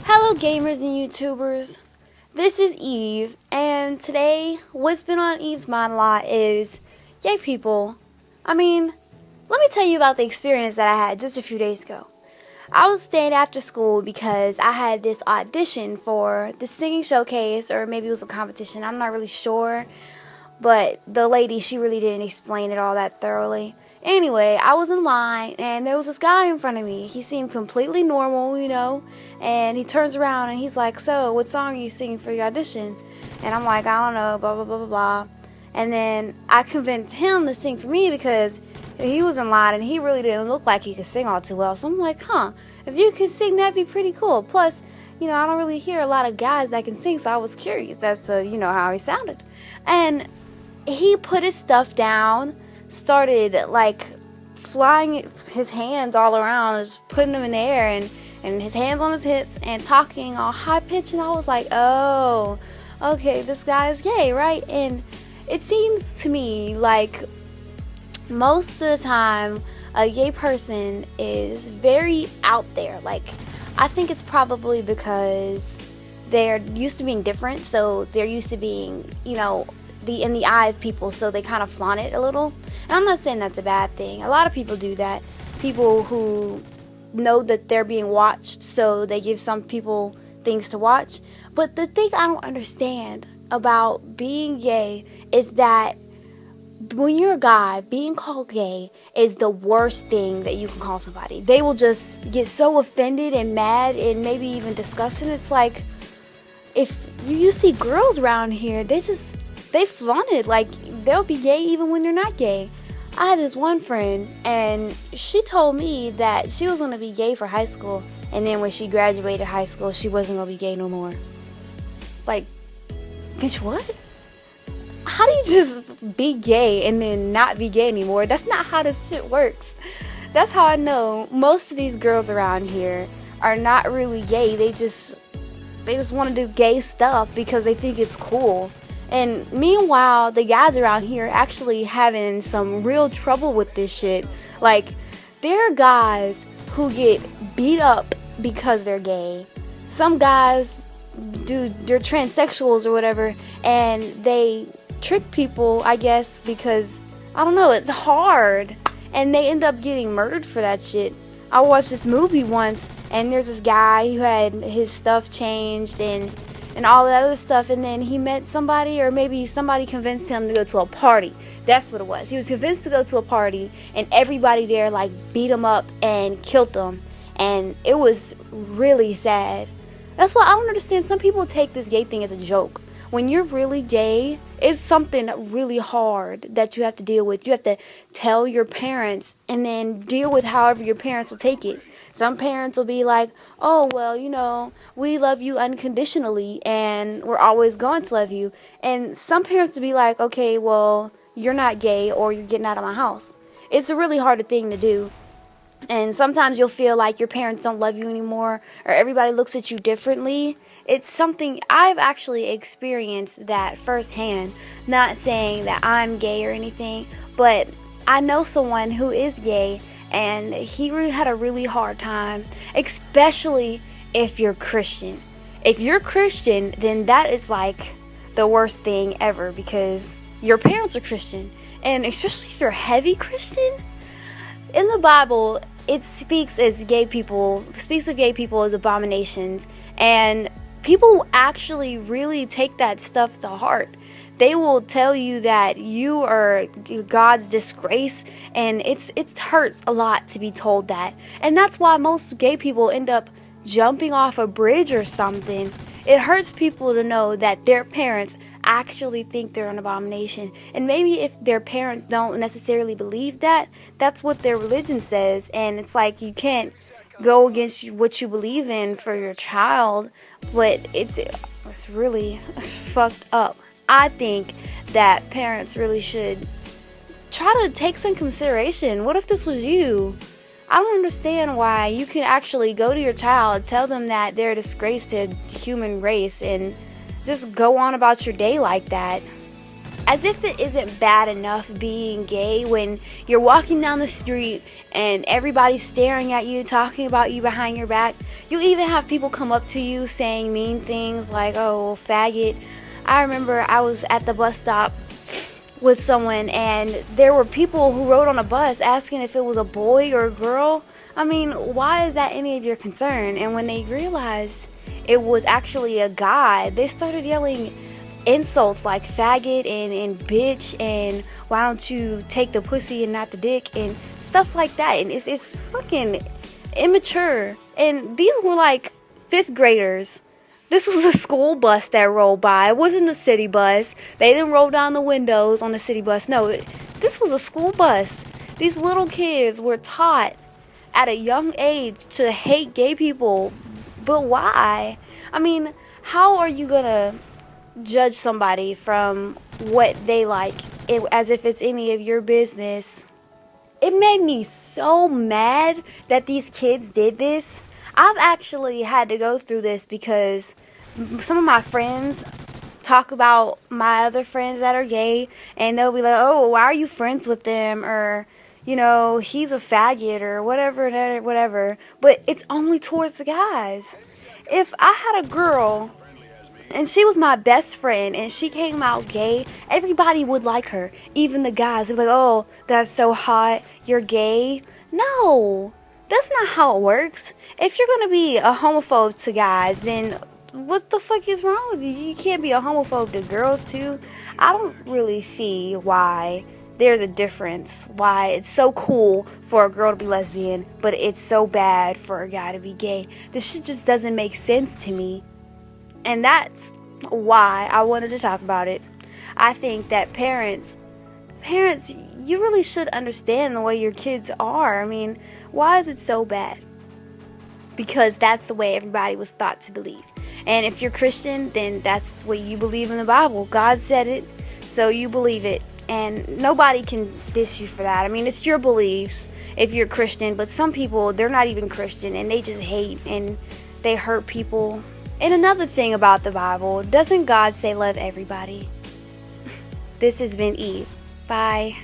Hello gamers and YouTubers, this is Eve, and today what's been on Eve's mind a lot is gay people. I mean, let me tell you about the experience that I had just a few days ago. I was staying after school because I had this audition for the singing showcase, or maybe it was a competition, I'm not really sure. But the lady, she really didn't explain it all that thoroughly. Anyway, I was in line, and there was this guy in front of me. He seemed completely normal, and he turns around and he's like, "So, what song are you singing for your audition?" And I'm like, "I don't know, blah, blah, blah, blah, blah." And then I convinced him to sing for me because he was in line and he really didn't look like he could sing all too well. So I'm like, if you could sing, that'd be pretty cool. Plus, I don't really hear a lot of guys that can sing, so I was curious as to, how he sounded. And he put his stuff down, started like flying his hands all around, just putting them in the air, and his hands on his hips and talking all high pitched, and I was like, oh, okay, this guy is gay, right? And it seems to me like most of the time a gay person is very out there. Like, I think it's probably because they're used to being different, so they're used to being, in the eye of people, so they kind of flaunt it a little. And I'm not saying that's a bad thing. A lot of people do that. People who know that they're being watched, so they give some people things to watch. But the thing I don't understand about being gay is that when you're a guy, being called gay is the worst thing that you can call somebody. They will just get so offended and mad and maybe even disgusted. It's like, if you see girls around here, they flaunt it. Like, they'll be gay even when they're not gay. I had this one friend, and she told me that she was going to be gay for high school, and then when she graduated high school, she wasn't going to be gay no more. Like, bitch, what? How do you just be gay and then not be gay anymore? That's not how this shit works. That's how I know most of these girls around here are not really gay. They just want to do gay stuff because they think it's cool. And meanwhile, the guys around here are actually having some real trouble with this shit. Like, there are guys who get beat up because they're gay. Some guys they're transsexuals or whatever, and they trick people, I guess, because, I don't know, it's hard. And they end up getting murdered for that shit. I watched this movie once, and there's this guy who had his stuff changed and all that other stuff, and then he met somebody, or maybe somebody convinced him to go to a party. That's what it was. He was convinced to go to a party, and everybody there like beat him up and killed him, and it was really sad. That's why I don't understand. Some people take this gay thing as a joke. When you're really gay, it's something really hard that you have to deal with. You have to tell your parents and then deal with however your parents will take it. Some parents will be like, oh, well, we love you unconditionally and we're always going to love you. And some parents will be like, okay, well, you're not gay or you're getting out of my house. It's a really hard thing to do. And sometimes you'll feel like your parents don't love you anymore, or everybody looks at you differently. It's something I've actually experienced that firsthand. Not saying that I'm gay or anything, but I know someone who is gay, and he really had a really hard time, especially if you're Christian. If you're Christian, then that is like the worst thing ever, because your parents are Christian, and especially if you're heavy Christian. In the Bible, it speaks of gay people as abominations, and people actually really take that stuff to heart. They will tell you that you are God's disgrace, and it hurts a lot to be told that. And that's why most gay people end up jumping off a bridge or something. It hurts people to know that their parents actually think they're an abomination. And maybe if their parents don't necessarily believe that, that's what their religion says. And it's like, you can't go against what you believe in for your child, but it's really fucked up. I think that parents really should try to take some consideration. What if this was you? I don't understand why you can actually go to your child, tell them that they're a disgrace to the human race, and just go on about your day like that. As if it isn't bad enough being gay when you're walking down the street and everybody's staring at you, talking about you behind your back. You even have people come up to you saying mean things like, oh, faggot. I remember I was at the bus stop with someone and there were people who rode on a bus asking if it was a boy or a girl. I mean, why is that any of your concern? And when they realized it was actually a guy, they started yelling insults like faggot and bitch and why don't you take the pussy and not the dick and stuff like that. And it's fucking immature. And these were like 5th graders. This was a school bus that rolled by. It wasn't a city bus. They didn't roll down the windows on the city bus. No, this was a school bus. These little kids were taught at a young age to hate gay people. But why? I mean, how are you gonna judge somebody from what they like as if it's any of your business? It made me so mad that these kids did this. I've actually had to go through this because some of my friends talk about my other friends that are gay and they'll be like, oh, why are you friends with them? Or, you know, he's a faggot or whatever. But it's only towards the guys. If I had a girl and she was my best friend and she came out gay, everybody would like her. Even the guys would be like, oh, that's so hot, you're gay. No, that's not how it works. If you're going to be a homophobe to guys, then what the fuck is wrong with you? You can't be a homophobe to girls too. I don't really see why there's a difference. Why it's so cool for a girl to be lesbian, but it's so bad for a guy to be gay. This shit just doesn't make sense to me. And that's why I wanted to talk about it. I think that parents, you really should understand the way your kids are. I mean, why is it so bad? Because that's the way everybody was thought to believe. And if you're Christian, then that's what you believe in the Bible. God said it, so you believe it. And nobody can diss you for that. I mean, it's your beliefs if you're Christian, but some people, they're not even Christian and they just hate and they hurt people. And another thing about the Bible, doesn't God say love everybody? This has been Eve. Bye.